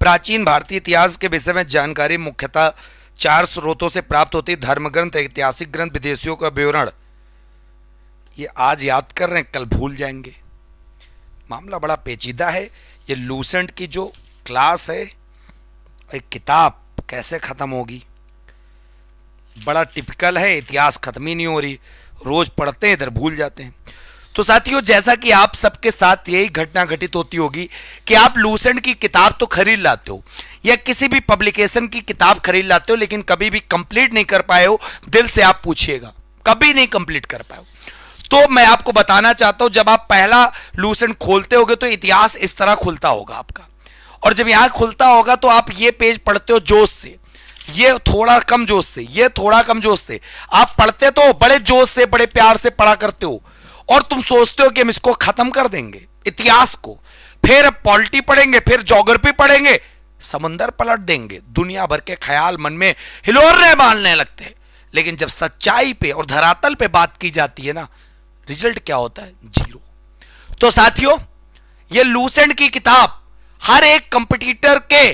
प्राचीन भारतीय इतिहास के विषय में जानकारी मुख्यतः 4 स्रोतों से प्राप्त होती है: धर्म ग्रंथ, ऐतिहासिक ग्रंथ, विदेशियों का विवरण। ये आज याद कर रहे हैं, कल भूल जाएंगे। मामला बड़ा पेचीदा है। ये लूसेंट की जो क्लास है, एक किताब कैसे खत्म होगी, बड़ा टिपिकल है। इतिहास खत्म ही नहीं हो रही, रोज पढ़ते हैं इधर भूल जाते हैं। तो साथियों, जैसा कि आप सबके साथ यही घटना घटित होती होगी कि आप लूसेंट की किताब तो खरीद लाते हो या किसी भी पब्लिकेशन की किताब खरीद लाते हो, लेकिन कभी भी कंप्लीट नहीं कर पाए हो। दिल से आप पूछिएगा, कभी नहीं कंप्लीट कर पाए हो। तो मैं आपको बताना चाहता हूं, जब आप पहला लूसेंट खोलते होगे तो इतिहास इस तरह खुलता होगा आपका, और जब यहां खुलता होगा तो आप ये पेज पढ़ते हो जोश से, ये थोड़ा कम जोश से, ये थोड़ा कम जोश से। आप पढ़ते तो बड़े जोश से, बड़े प्यार से पढ़ा करते हो, और तुम सोचते हो कि हम इसको खत्म कर देंगे इतिहास को, फिर पॉलिटी पढ़ेंगे, फिर ज्योग्राफी पढ़ेंगे, समंदर पलट देंगे। दुनिया भर के ख्याल मन में हिलोरने मारने लगते हैं। लेकिन जब सच्चाई पे और धरातल पे बात की जाती है ना, रिजल्ट क्या होता है? जीरो। तो साथियों, ये लूसेंट की किताब हर एक कंपटीटर के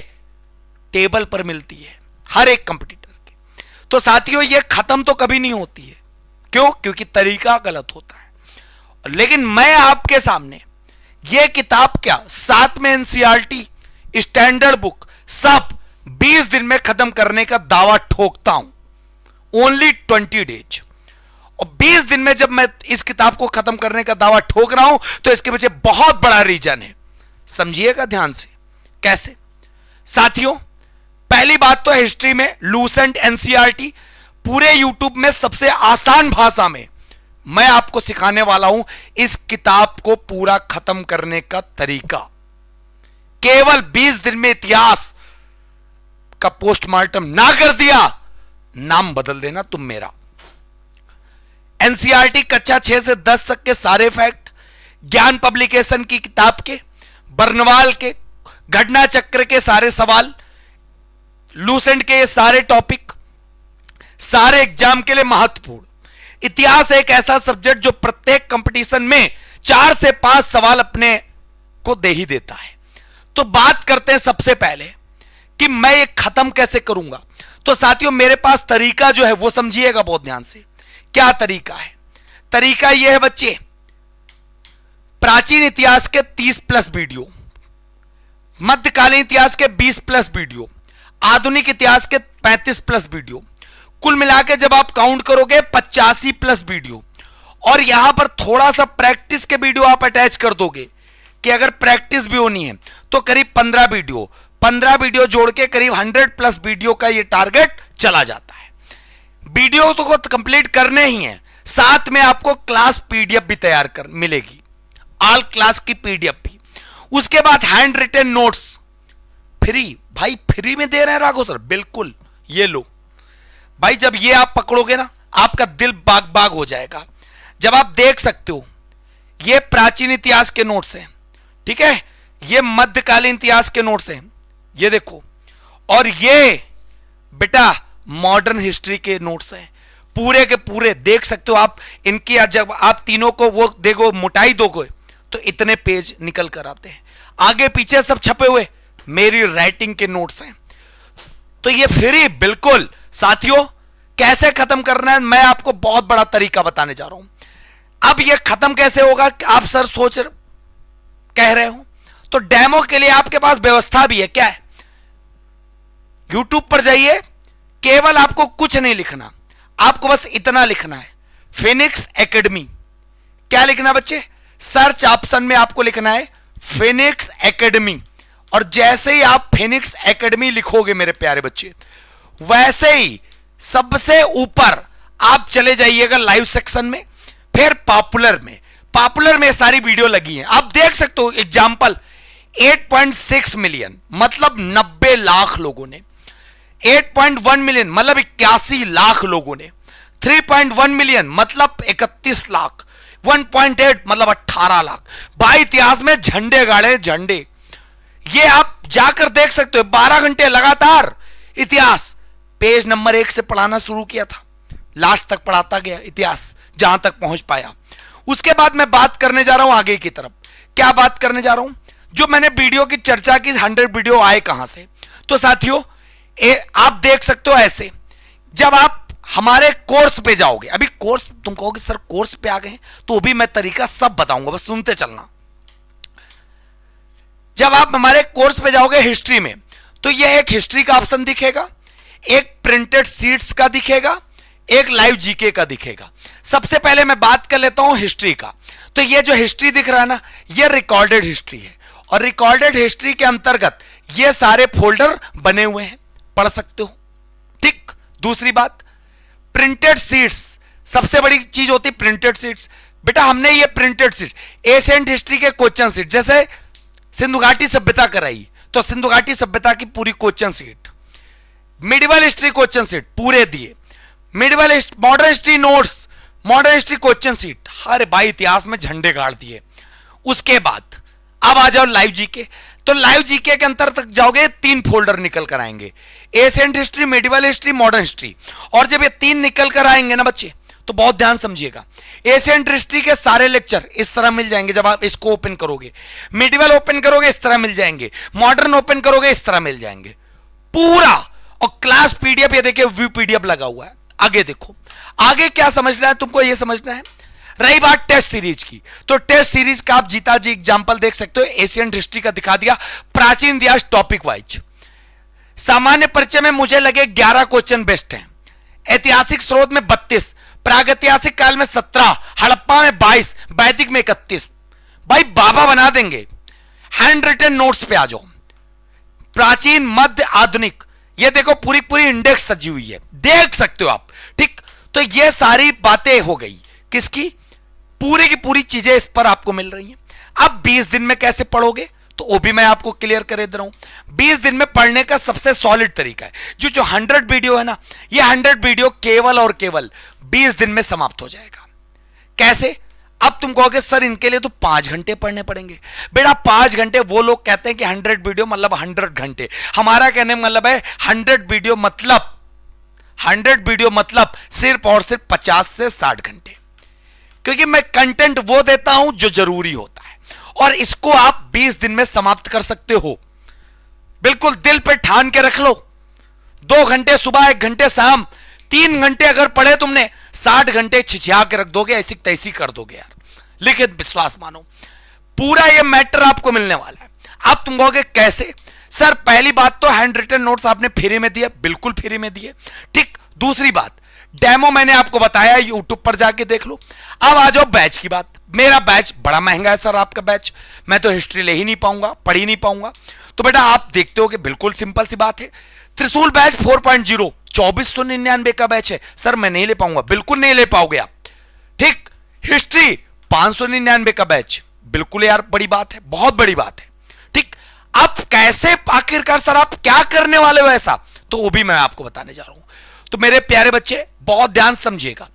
टेबल पर मिलती है, हर एक कंपटीटर के। तो साथियों, ये खत्म तो कभी नहीं होती है। क्यों? क्योंकि तरीका गलत होता है। लेकिन मैं आपके सामने ये किताब क्या 7 में एनसीईआरटी स्टैंडर्ड बुक सब 20 दिन में खत्म करने का दावा ठोकता हूं। Only 20 days. और 20 दिन में जब मैं इस किताब को खत्म करने का दावा ठोक रहा हूं तो इसके पीछे बहुत बड़ा रीजन है। समझिएगा ध्यान से। कैसे? साथियों, पहली बात तो हिस्ट्री में लूसेंट एनसीईआरटी पूरे यूट्यूब में सबसे आसान भाषा में मैं आपको सिखाने वाला हूं इस किताब को पूरा खत्म करने का तरीका। केवल 20 दिन में इतिहास का पोस्टमार्टम ना कर दिया, नाम बदल देना तुम मेरा। एनसीईआरटी कक्षा 6 से 10 तक के सारे फैक्ट, ज्ञान पब्लिकेशन की किताब के, बर्नवाल के घटना चक्र के सारे सवाल, लूसेंट के ये सारे टॉपिक, सारे एग्जाम के लिए महत्वपूर्ण। इतिहास एक ऐसा सब्जेक्ट जो प्रत्येक कंपटीशन में 4 से 5 सवाल अपने को दे ही देता है। तो बात करते हैं सबसे पहले कि मैं ये खत्म कैसे करूंगा। तो साथियों, मेरे पास तरीका जो है वो समझिएगा बहुत ध्यान से। क्या तरीका है? तरीका यह है बच्चे, प्राचीन इतिहास के 30+ वीडियो, मध्यकालीन इतिहास के 20+ वीडियो, आधुनिक इतिहास के 35+ वीडियो, कुल मिला के जब आप काउंट करोगे 85+ वीडियो, और यहां पर थोड़ा सा प्रैक्टिस के वीडियो आप अटैच कर दोगे कि अगर प्रैक्टिस भी होनी है तो करीब 15 वीडियो जोड़ के करीब 100+ वीडियो का ये टारगेट चला जाता है। वीडियो तो कंप्लीट करने ही है, साथ में आपको क्लास पीडीएफ भी तैयार कर मिलेगी, ऑल क्लास की पीडीएफ भी। उसके बाद हैंड रिटन नोट्स फ्री। भाई फ्री में दे रहे हैं राघव सर? बिल्कुल, ये लो भाई। जब ये आप पकड़ोगे ना, आपका दिल बाग बाग हो जाएगा। जब आप देख सकते हो, ये प्राचीन इतिहास के नोट्स हैं, ठीक है, ये मध्यकालीन इतिहास के नोट्स हैं, ये देखो, और ये बेटा मॉडर्न हिस्ट्री के नोट्स हैं, पूरे के पूरे देख सकते हो आप। इनकी जब आप तीनों को वो देखो, मोटाई दोगे तो इतने पेज निकल कर आते हैं। आगे पीछे सब छपे हुए मेरी राइटिंग के नोट्स हैं। तो ये फ्री बिल्कुल। साथियों, कैसे खत्म करना है, मैं आपको बहुत बड़ा तरीका बताने जा रहा हूं। अब ये खत्म कैसे होगा, आप सर कह रहे हो, तो डेमो के लिए आपके पास व्यवस्था भी है। क्या है? YouTube पर जाइए, केवल आपको कुछ नहीं लिखना, आपको बस इतना लिखना है, फिनिक्स एकेडमी। क्या लिखना बच्चे? सर्च ऑप्शन में आपको लिखना है फिनिक्स एकेडमी, और जैसे ही आप फिनिक्स एकेडमी लिखोगे मेरे प्यारे बच्चे, वैसे ही सबसे ऊपर आप चले जाइएगा लाइव सेक्शन में, फिर पॉपुलर में सारी वीडियो लगी हैं, आप देख सकते हो। एग्जांपल 8.6 मिलियन मतलब 90 लाख लोगों ने, 8.1 मिलियन मतलब 81 लाख लोगों ने, 3.1 मिलियन मतलब 31 लाख, 1.8 मतलब 18 लाख। भाई इतिहास में झंडे गाड़े, झंडे। ये आप जाकर देख सकते हो, 12 घंटे लगातार इतिहास। पेज नंबर 1 से पढ़ाना शुरू किया था, लास्ट तक पढ़ाता गया इतिहास, जहां तक पहुंच पाया। उसके बाद मैं बात करने जा रहा हूं आगे की तरफ। क्या बात करने जा रहा हूं? जो मैंने वीडियो की चर्चा की 100 वीडियो आए कहां से? तो साथियों आप देख सकते हो ऐसे, जब आप हमारे कोर्स पे जाओगे, अभी कोर्स तुम कहोगे सर कोर्स पे आ गए, तो भी मैं तरीका सब बताऊंगा, बस सुनते चलना। जब आप हमारे कोर्स पे जाओगे हिस्ट्री में, तो यह एक हिस्ट्री का ऑप्शन दिखेगा, एक प्रिंटेड सीट्स का दिखेगा, एक लाइव जीके का दिखेगा। सबसे पहले मैं बात कर लेता हूं हिस्ट्री का। तो ये जो हिस्ट्री दिख रहा है ना, ये रिकॉर्डेड हिस्ट्री है, और रिकॉर्डेड हिस्ट्री के अंतर्गत ये सारे फोल्डर बने हुए हैं, पढ़ सकते हो। ठीक। दूसरी बात, प्रिंटेड सीट्स, सबसे बड़ी चीज होती प्रिंटेड सीट्स। बेटा हमने ये प्रिंटेड सीट एशियंट हिस्ट्री के क्वेश्चन सीट, जैसे सिंधु घाटी सभ्यता कराई तो सिंधु घाटी सभ्यता की पूरी question seat, medieval history question seat पूरे दिए, medieval modern history notes, modern history question seat, अरे भाई इतिहास में झंडे गाड़ दिए। उसके बाद अब आ जाओ लाइव जीके। तो लाइव जीके के अंतर तक जाओगे, 3 फोल्डर निकल कर आएंगे, ancient history, medieval history, modern history. और जब ये 3 निकल कर आएंगे ना बच्चे, तो बहुत ध्यान समझिएगा, एशियंट हिस्ट्री के सारे लेक्चर इस तरह मिल जाएंगे जब आप इसको ओपन करोगे, मिडिवल ओपन करोगे इस तरह मिल जाएंगे, मॉडर्न ओपन करोगे इस तरह मिल जाएंगे पूरा। और क्लास पीडीएफ, ये देखिए व्यू पीडीएफ लगा हुआ है। आगे देखो, आगे क्या समझना है तुमको, ये समझना है। रही बात टेस्ट सीरीज की, तो टेस्ट सीरीज का आप जीता जी एग्जांपल देख सकते हो, एशियंट हिस्ट्री का दिखा दिया, प्राचीन इतिहास टॉपिक वाइज। सामान्य परिचय में मुझे लगे 11 क्वेश्चन बेस्ट हैं, ऐतिहासिक स्रोत में 32, प्रागैतिहासिक काल में 17, हड़प्पा में 22, वैदिक में 31। भाई बाबा बना देंगे। हैंड रिटन नोट्स पे आ जाओ, प्राचीन, मध्य, आधुनिक, ये देखो पूरी पूरी इंडेक्स सजी हुई है, देख सकते हो आप। ठीक। तो ये सारी बातें हो गई किसकी, पूरी की पूरी चीजें इस पर आपको मिल रही हैं। अब 20 दिन में कैसे पढ़ोगे, तो वो भी मैं आपको क्लियर कर दे रहा हूं। 20 दिन में पढ़ने का सबसे सॉलिड तरीका है, जो 100 वीडियो है ना, ये 100 वीडियो केवल और केवल 20 दिन में समाप्त हो जाएगा। कैसे? अब तुम कहोगे सर इनके लिए तो 5 घंटे पढ़ने पड़ेंगे। बेटा 5 घंटे, वो लोग कहते हैं कि 100 वीडियो मतलब 100 घंटे, हमारा कहने का मतलब है 100 वीडियो मतलब 100 वीडियो मतलब सिर्फ और सिर्फ 50 से 60 घंटे, क्योंकि मैं कंटेंट वो देता हूं जो जरूरी होता है, और इसको आप 20 दिन में समाप्त कर सकते हो। बिल्कुल दिल पे ठान के रख लो, 2 घंटे सुबह, 1 घंटे शाम, 3 घंटे अगर पढ़े तुमने, 60 घंटे छिछिया के रख दोगे, ऐसी तैसी कर दोगे यार, लिखित विश्वास मानो। पूरा ये मैटर आपको मिलने वाला है। अब तुम कहोगे कैसे? सर पहली बात तो हैंड रिटन नोट्स आपने फ्री में दिए, बिल्कुल फ्री में दिए। ठीक। दूसरी बात, डेमो मैंने आपको बताया, यूट्यूब पर जाके देख लो। अब आ जाओ बैच की बात। मेरा बैच बड़ा महंगा है सर, आपका बैच मैं तो हिस्ट्री ले ही नहीं पाऊंगा, पढ़ ही नहीं पाऊंगा। तो बेटा आप देखते हो कि बिल्कुल सिंपल सी बात है, त्रिशूल बैच 4.0 2499 का बैच है सर, मैं नहीं ले पाऊंगा, बिल्कुल नहीं ले पाओगे आप। ठीक। हिस्ट्री 599 का बैच, बिल्कुल यार बड़ी बात है, बहुत बड़ी बात है। ठीक। अब कैसे आखिरकार सर आप क्या करने वाले हो ऐसा, तो वो भी मैं आपको बताने जा रहा हूं। तो मेरे प्यारे बच्चे बहुत ध्यान समझिएगा,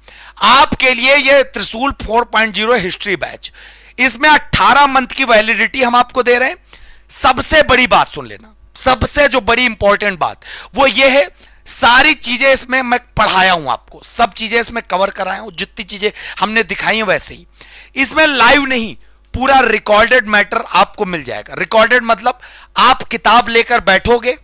आपके लिए ये त्रिशूल 4.0 हिस्ट्री बैच, इसमें 18 मंथ की वैलिडिटी हम आपको दे रहे हैं। सबसे बड़ी बात सुन लेना, सबसे जो बड़ी इंपॉर्टेंट बात वो ये है, सारी चीजें इसमें मैं पढ़ाया हूं आपको, सब चीजें इसमें कवर कराया हूं, जितनी चीजें हमने दिखाई हैं वैसे ही। इसमें लाइव नहीं, पूरा रिकॉर्डेड मैटर आपको मिल जाएगा। रिकॉर्डेड मतलब आप किताब लेकर बैठोगे,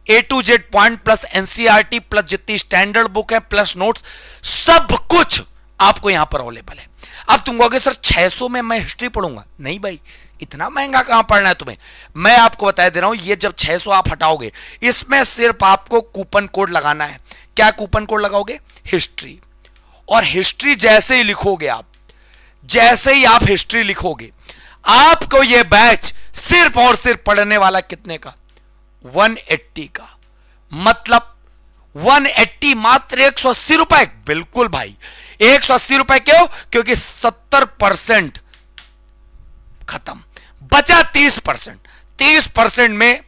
A to Z point plus NCERT plus जितनी स्टैंडर्ड बुक है प्लस नोट्स, सब कुछ आपको यहां पर अवेलेबल है। अब तुम कहोगे सर 600 में मैं हिस्ट्री पढ़ूंगा, नहीं भाई इतना महंगा कहां पढ़ना है तुम्हें, मैं आपको बता दे रहा हूं, ये जब 600 आप हटाओगे, इसमें सिर्फ आपको कूपन कोड लगाना है। क्या कूपन कोड लगाओगे? हिस्ट्री। और हिस्ट्री जैसे ही लिखोगे आप, जैसे ही आप हिस्ट्री लिखोगे, आपको यह बैच सिर्फ और सिर्फ पढ़ने वाला कितने का? 180 का। मतलब 180 मात्र 180 रुपए। बिल्कुल भाई 180 रुपए। क्यों? क्योंकि 70% खत्म, बचा 30%। 30% में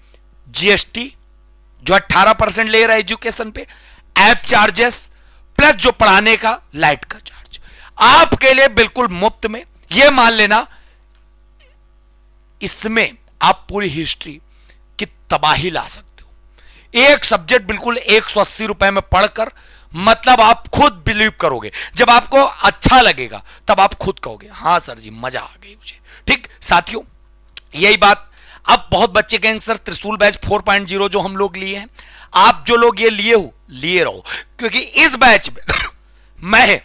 जीएसटी जो 18% ले रहा है एजुकेशन पे, ऐप चार्जेस प्लस जो पढ़ाने का लाइट का चार्ज, आपके लिए बिल्कुल मुफ्त में। यह मान लेना इसमें आप पूरी हिस्ट्री की तबाही ला सकते हो। एक सब्जेक्ट बिल्कुल 180 रुपए में पढ़कर, मतलब आप खुद बिलीव करोगे, जब आपको अच्छा लगेगा तब आप खुद कहोगे हाँ सर जी मजा आ गई मुझे। ठीक साथियों, यही बात अब बहुत बच्चे कहेंगे सर त्रिशूल बैच 4.0 जो हम लोग लिए हैं, आप जो लोग ये लिए रहो, क्योंकि इस बैच में मैं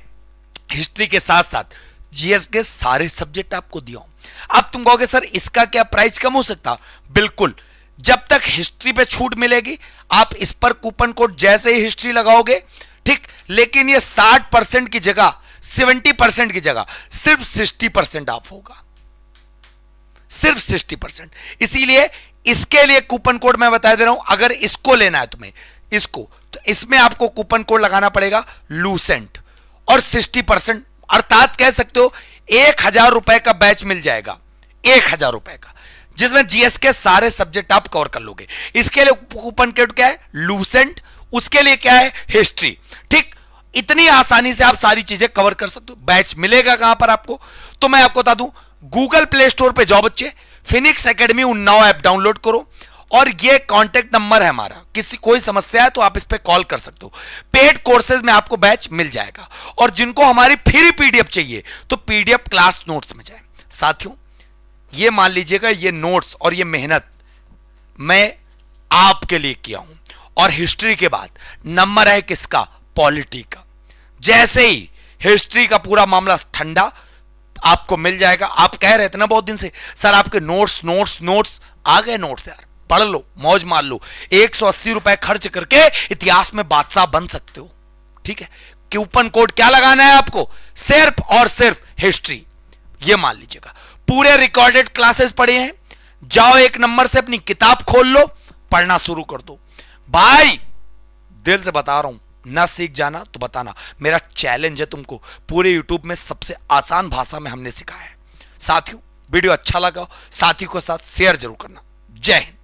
हिस्ट्री के साथ साथ जीएस के सारे सब्जेक्ट आपको दिया हूं। अब तुम कहोगे सर इसका क्या प्राइस कम हो सकता? बिल्कुल, जब तक हिस्ट्री पे छूट मिलेगी आप इस पर कूपन कोड जैसे ही हिस्ट्री लगाओगे, ठीक, लेकिन ये 60% की जगह 70% की जगह सिर्फ 60% ऑफ होगा, सिर्फ 60%। इसीलिए इसके लिए कूपन कोड मैं बता दे रहा हूं, अगर इसको लेना है तुम्हें, इसको, तो इसमें आपको कूपन कोड लगाना पड़ेगा लूसेंट, और 60%, अर्थात कह सकते हो 1000 रुपए का बैच मिल जाएगा, 1000 रुपए का, जिसमें जीएस के सारे सब्जेक्ट आप कवर कर लोगे। इसके लिए कूपन कोड क्या है? लूसेंट। उसके लिए क्या है? हिस्ट्री। ठीक, इतनी आसानी से आप सारी चीजें कवर कर सकते हो। बैच मिलेगा कहां पर आपको? तो मैं आपको बता दूं, गूगल प्ले स्टोर पे जाओ बच्चे, Phoenix academy Unnao app download करो, और ये कांटेक्ट नंबर है हमारा, किसी कोई समस्या है तो आप इस पे कॉल कर सकते हो। पेड कोर्सेज में आपको बैच मिल जाएगा, और जिनको हमारी फ्री पीडीएफ चाहिए तो पीडीएफ क्लास नोट्स में जाए। साथियों, ये मान लीजिएगा, ये नोट्स और ये मेहनत मैं आपके लिए किया हूं, और हिस्ट्री के बाद नंबर है किसका? पॉलिटी का। जैसे ही हिस्ट्री का पूरा मामला ठंडा आपको मिल जाएगा। आप कह रहे थे ना बहुत दिन से सर आपके नोट्स नोट्स नोट्स, आ गए नोट्स यार, पढ़ लो, मौज मार लो। 180 रुपए खर्च करके इतिहास में बादशाह बन सकते हो। ठीक है, कूपन कोड क्या लगाना है आपको? सिर्फ और सिर्फ हिस्ट्री। ये मान लीजिएगा, पूरे रिकॉर्डेड क्लासेस पढ़े हैं, जाओ एक नंबर से अपनी किताब खोल लो, पढ़ना शुरू कर दो। भाई दिल से बता रहा हूं, ना सीख जाना तो बताना, मेरा चैलेंज है तुमको। पूरे यूट्यूब में सबसे आसान भाषा में हमने सिखाया है। साथियों, वीडियो अच्छा लगा साथियों के साथ शेयर जरूर करना। जय हिंद।